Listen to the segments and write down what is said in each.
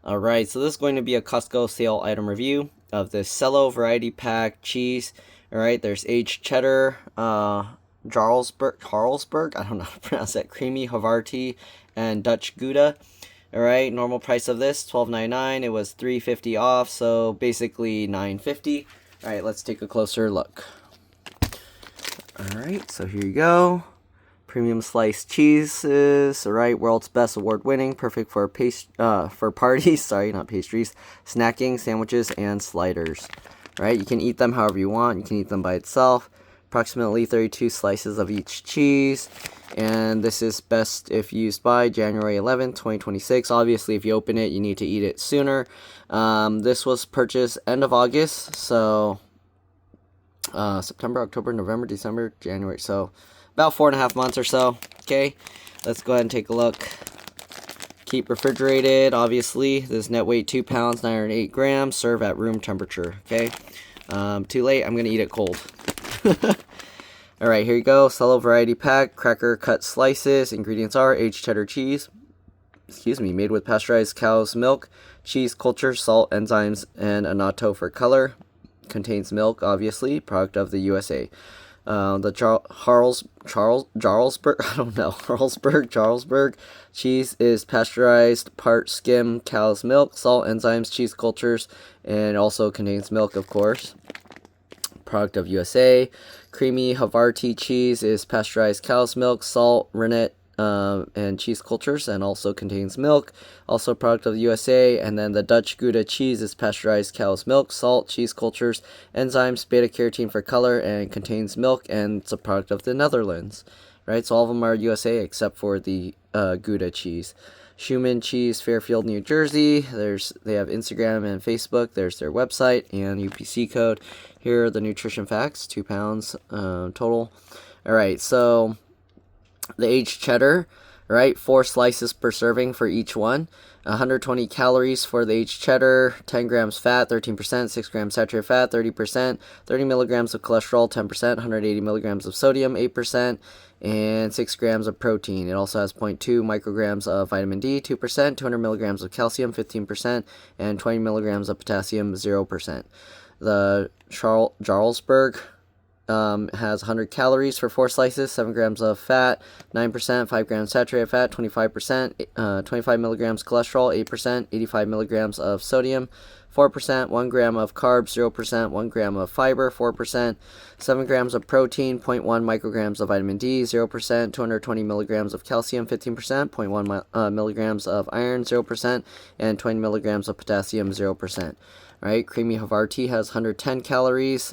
Alright, so this is going to be a Costco sale item review of the Cello variety pack cheese. Alright, there's aged cheddar, Jarlsberg, I don't know how to pronounce that, creamy Havarti, and Dutch Gouda. Alright, normal price of this, $12.99. It was $3.50 off, so basically $9.50. Alright, let's take a closer look. Alright, so here you go. Premium sliced cheeses, alright, world's best award-winning, perfect for parties, sorry, not pastries, snacking, sandwiches, and sliders. Alright, you can eat them however you want. You can eat them by itself. Approximately 32 slices of each cheese. And this is best if used by January 11th, 2026. Obviously, if you open it, you need to eat it sooner. This was purchased end of August, so September, October, November, December, January, so about 4.5 months or so. Okay, let's go ahead and take a look. Keep refrigerated, obviously. This net weight 2 pounds, 908 grams. Serve at room temperature. Okay, too late. I'm gonna eat it cold. All right, here you go. Cello variety pack, cracker cut slices. Ingredients are aged cheddar cheese. Made with pasteurized cow's milk, cheese culture, salt, enzymes, and annatto for color. Contains milk, obviously. Product of the USA. The Jarlsberg cheese is pasteurized, part skim cow's milk, salt, enzymes, cheese cultures, and also contains milk, of course. Product of USA. Creamy Havarti cheese is pasteurized cow's milk, salt, rennet, and cheese cultures, and also contains milk. Also product of the USA. And then the Dutch Gouda cheese is pasteurized cow's milk, salt, cheese cultures, enzymes, beta carotene for color, and contains milk, and it's a product of the Netherlands. Right, so all of them are USA except for the Gouda cheese. Schumann Cheese, Fairfield, New Jersey. They have Instagram and Facebook. There's their website and UPC code. Here are the nutrition facts. 2 pounds total. All right, so the aged cheddar, right? 4 slices per serving for each one. 120 calories for the aged cheddar, 10 grams fat, 13%, 6 grams saturated fat, 30%, 30 milligrams of cholesterol, 10%, 180 milligrams of sodium, 8%, and 6 grams of protein. It also has 0.2 micrograms of vitamin D, 2%, 200 milligrams of calcium, 15%, and 20 milligrams of potassium, 0%. The Jarlsberg has 100 calories for 4 slices, 7 grams of fat, 9%, 5 grams saturated fat, 25%, 25 milligrams cholesterol, 8%, 85 milligrams of sodium, 4%, 1 gram of carbs, 0%, 1 gram of fiber, 4%, 7 grams of protein, 0.1 micrograms of vitamin D, 0%, 220 milligrams of calcium, 15%, 0.1 milligrams of iron, 0%, and 20 milligrams of potassium, 0%. Right? Creamy Havarti has 110 calories,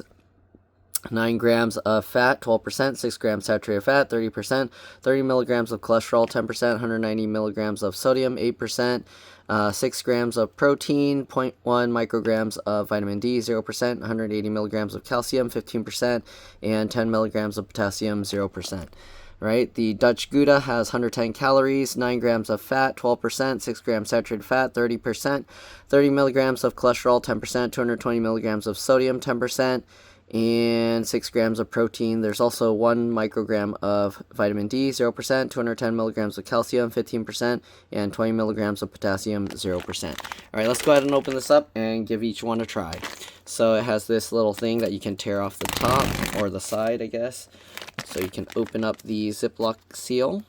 9 grams of fat, 12%, 6 grams saturated fat, 30%, 30 milligrams of cholesterol, 10%, 190 milligrams of sodium, 8%, 6 grams of protein, 0.1 micrograms of vitamin D, 0%, 180 milligrams of calcium, 15%, and 10 milligrams of potassium, 0%. Right, the Dutch Gouda has 110 calories, 9 grams of fat, 12%, 6 grams saturated fat, 30%, 30 milligrams of cholesterol, 10%, 220 milligrams of sodium, 10%, and 6 grams of protein. There's also 1 microgram of vitamin D, 0%, 210 milligrams of calcium, 15%, and 20 milligrams of potassium, 0%. All right, let's go ahead and open this up and give each one a try. So it has this little thing that you can tear off the top, or the side, I guess. So you can open up the Ziploc seal.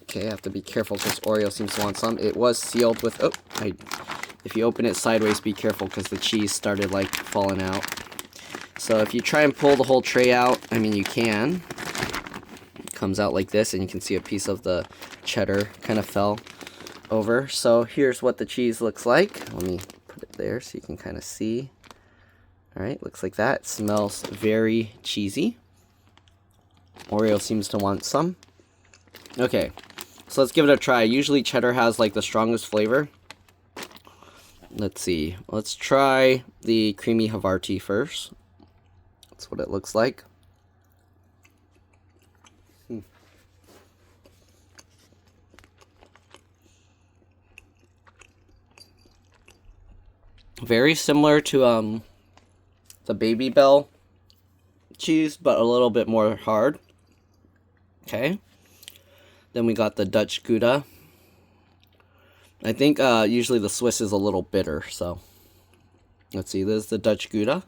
Okay, I have to be careful because Oreo seems to want some. It was sealed with, if you open it sideways, be careful because the cheese started like falling out. So if you try and pull the whole tray out, I mean, you can. It comes out like this, and you can see a piece of the cheddar kind of fell over. So here's what the cheese looks like. Let me put it there so you can kind of see. All right, looks like that. It smells very cheesy. Oreo seems to want some. Okay, so let's give it a try. Usually cheddar has like the strongest flavor. Let's see. Let's try the creamy Havarti first. That's what it looks like. Very similar to the Baby Bell cheese, but a little bit more hard. Okay. Then we got the Dutch Gouda. I think usually the Swiss is a little bitter, so let's see. This is the Dutch Gouda.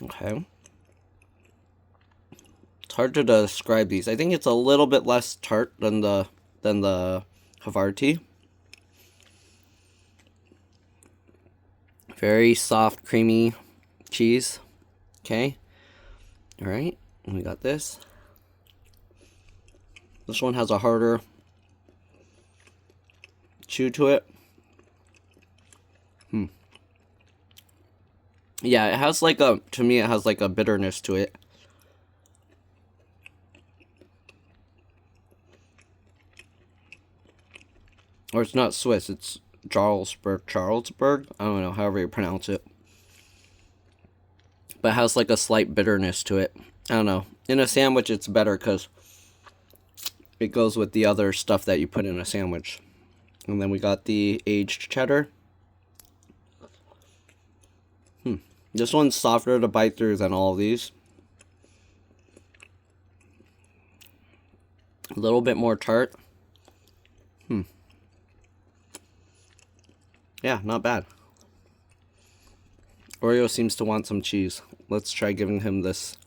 Okay. It's hard to describe these. I think it's a little bit less tart than the Havarti. Very soft, creamy cheese. Okay. All right. And we got this. This one has a harder chew to it. Yeah, it has like a, to me it has like a bitterness to it. Or it's not Swiss, it's Jarlsberg. I don't know, however you pronounce it. But it has like a slight bitterness to it. I don't know. In a sandwich it's better because it goes with the other stuff that you put in a sandwich. And then we got the aged cheddar. This one's softer to bite through than all of these. A little bit more tart. Yeah, not bad. Oreo seems to want some cheese. Let's try giving him this.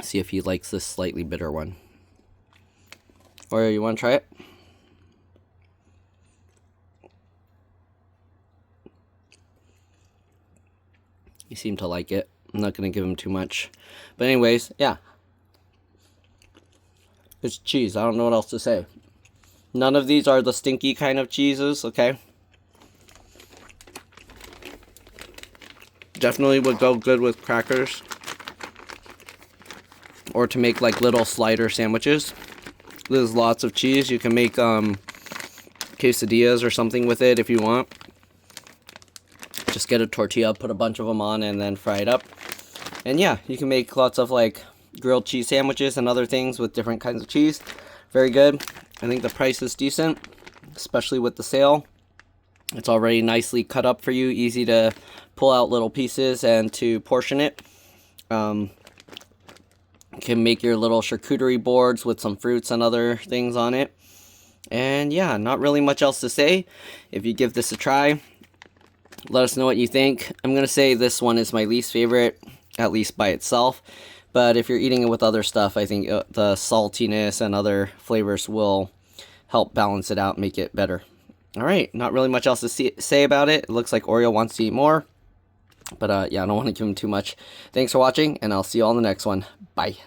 See if he likes this slightly bitter one. Oreo, you want to try it? You seem to like it. I'm not going to give him too much. But anyways, yeah. It's cheese. I don't know what else to say. None of these are the stinky kind of cheeses, okay? Definitely would go good with crackers. Or to make like little slider sandwiches. There's lots of cheese. You can make quesadillas or something with it if you want. Just get a tortilla, put a bunch of them on, and then fry it up. And yeah, you can make lots of like grilled cheese sandwiches and other things with different kinds of cheese. Very good. I think the price is decent, especially with the sale. It's already nicely cut up for you, easy to pull out little pieces and to portion it. You can make your little charcuterie boards with some fruits and other things on it. And yeah, not really much else to say. If you give this a try, let us know what you think. I'm going to say this one is my least favorite, at least by itself. But if you're eating it with other stuff, I think the saltiness and other flavors will help balance it out, make it better. All right, not really much else to say about it. It looks like Oreo wants to eat more. But yeah, I don't want to give him too much. Thanks for watching, and I'll see you all in the next one. Bye.